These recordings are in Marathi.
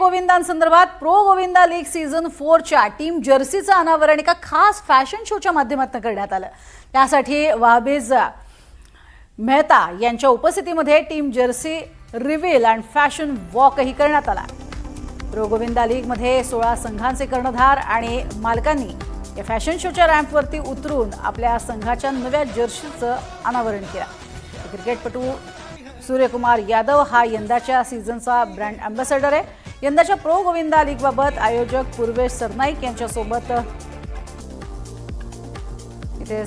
गोविंदांसंदर्भात प्रो गोविंदा लीग सीझन 4च्या टीम जर्सीचं अनावरण एका खास फॅशन शोच्या माध्यमातून करण्यात आलं। त्यासाठी वाहबीज मेहता यांच्या उपस्थितीमध्ये टीम जर्सी रिव्हील आणि फॅशन वॉकही करण्यात आला। प्रो गोविंदा लीग मध्ये 16 संघांचे कर्णधार आणि मालकांनी या फॅशन शोच्या रॅम्पवरती उतरून आपल्या संघाच्या नव्या जर्सीचं अनावरण केलं। क्रिकेटपटू सूर्यकुमार यादव हा यंदाच्या सीझनचा ब्रँड अँबॅसेडर आहे। यंदाच्या प्रो गोविंदा लीग बाबत आयोजक पूर्वेश सरनाईक यांच्यासोबत इथे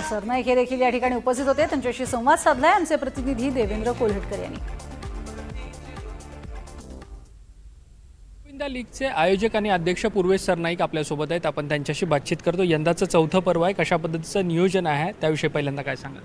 सरनाईक हे देखील या ठिकाणी उपस्थित होते। त्यांच्याशी संवाद साधलाय आमचे प्रतिनिधी देवेंद्र कोल्हटकर यांनी। गोविंदा लीगचे आयोजक आणि अध्यक्ष पूर्वेश सरनाईक आपल्यासोबत आहेत। आपण त्यांच्याशी बातचीत करतो। यंदाचं चौथं पर्व आहे, कशा पद्धतीचं नियोजन आहे त्याविषयी पहिल्यांदा काय सांगाल?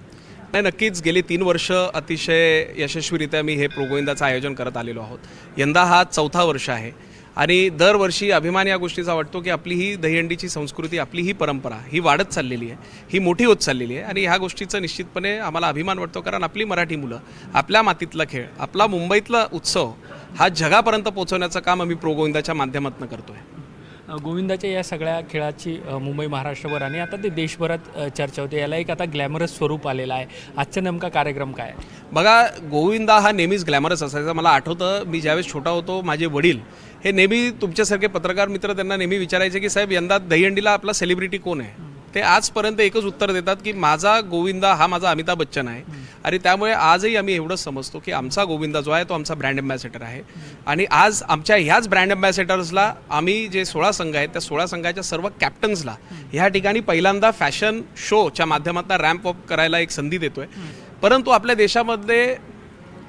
नाही, नक्कीच गेली 3 वर्ष अतिशय यशस्वीरित्या मी हे प्रो गोविंदाचं आयोजन करत आलेलो आहोत। यंदा हा चौथा वर्ष आहे आणि दरवर्षी अभिमान या गोष्टीचा वाटतो की आपली ही दहीहंडीची संस्कृती, आपली ही परंपरा ही वाढत चाललेली आहे, ही मोठी होत चाललेली आहे आणि ह्या गोष्टीचा निश्चितपणे आम्हाला अभिमान वाटतो। कारण आपली मराठी मुलं, आपल्या मातीतला खेळ, आपला मुंबईतला उत्सव हा जगापर्यंत पोहोचवण्याचं काम आम्ही प्रो गोविंदाच्या माध्यमातून करतोय। गोविंदाच्या या सगळ्या खेळाची मुंबई महाराष्ट्रभर आणि आता ते देशभरात चर्चा होते। याला एक आता ग्लॅमरस स्वरूप आलेलं आहे। आजचा नेमका कार्यक्रम काय आहे? बघा, गोविंदा हा नेहमीच ग्लॅमरस असायचा। मला आठवतं मी ज्यावेळेस छोटा होतो, माझे वडील हे नेहमी तुमच्यासारखे पत्रकार मित्र त्यांना नेहमी विचारायचे की साहेब यंदा दहीहंडीला आपला सेलिब्रिटी कोण आहे? ते आजपर्यंत एकच उत्तर देतात की माझा गोविंदा हा माझा अमिताभ बच्चन आहे। आणि त्यामुळे आजही आम्ही एवढंच समजतो की आमचा गोविंदा जो आहे तो आमचा ब्रँड अँबॅसेडर आहे। आणि आज आमच्या ह्याच ब्रँड अँबॅसेडर्सला आम्ही जे 16 संघ आहेत त्या 16 संघाच्या सर्व कॅप्टन्सला ह्या ठिकाणी पहिल्यांदा फॅशन शोच्या माध्यमातून रॅम्प अप करायला एक संधी देतोय। परंतु आपल्या देशामध्ये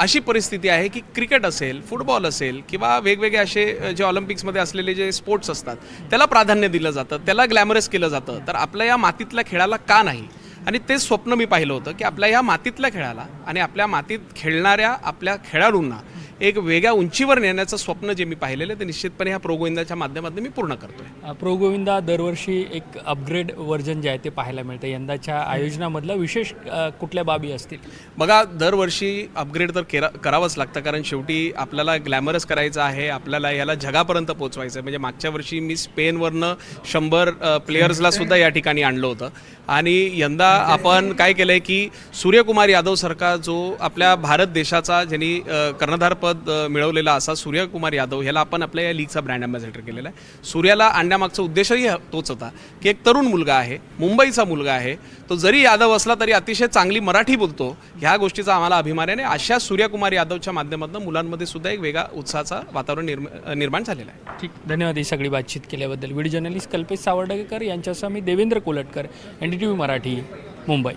अशी परिस्थिती आहे की क्रिकेट असेल, फुटबॉल असेल किंवा वेगवेगळे असे जे ऑलिम्पिक्समध्ये असलेले जे स्पोर्ट्स असतात त्याला प्राधान्य दिलं जातं, त्याला ग्लॅमरस केलं जातं। तर आपल्या या मातीतल्या खेळाला का नाही? आणि ते स्वप्न मी पाहिलं होतं की आपल्या ह्या मातीतल्या खेळाला आणि आपल्या मातीत खेळणाऱ्या आपल्या खेळाडूंना एक वेगळ्या उंचीवर नेण्याचं स्वप्न जे मी पाहिलेलं ते निश्चितपणे ह्या प्रो गोविंदाच्या माध्यमातून मी पूर्ण करतोय। प्रो गोविंदा दरवर्षी एक अपग्रेड व्हर्जन जे आहे ते पाहायला मिळतं। यंदाच्या आयोजनामधलं विशेष कुठल्या बाबी असतील? बघा, दरवर्षी अपग्रेड तर करावंच लागतं, कारण शेवटी आपल्याला ग्लॅमरस करायचं आहे, आपल्याला याला जगापर्यंत पोहोचवायचं आहे। म्हणजे मागच्या वर्षी मी स्पेनवरनं 100 प्लेयर्सला सुद्धा या ठिकाणी आणलं होतं आणि यंदा आपण काय केलं आहे की सूर्यकुमार यादवसारखा जो आपल्या भारत देशाचा ज्यांनी कर्णधारपद मिळवलेला असा सूर्यकुमार यादव ह्याला आपण आपल्या या लीगचा ब्रँड अँबॅसेडर केलेला आहे। सूर्याला आणण्यामागचा उद्देशही तोच होता की एक तरुण मुलगा आहे, मुंबईचा मुलगा आहे, तो जरी यादव असला तरी अतिशय चांगली मराठी बोलतो। ह्या गोष्टीचा आम्हाला अभिमान आहे आणि अशा सूर्यकुमार यादवच्या माध्यमातून मुलांमध्ये सुद्धा एक वेगळा उत्साहाचा वातावरण निर्माण झालेला आहे। ठीक, धन्यवाद ही सगळी बातचीत केल्याबद्दल। व्हिडिओ जर्नलिस्ट कल्पेश सावर्डेकर यांच्यासह मी देवेंद्र कोल्हटकर, NDTV मराठी, मुंबई।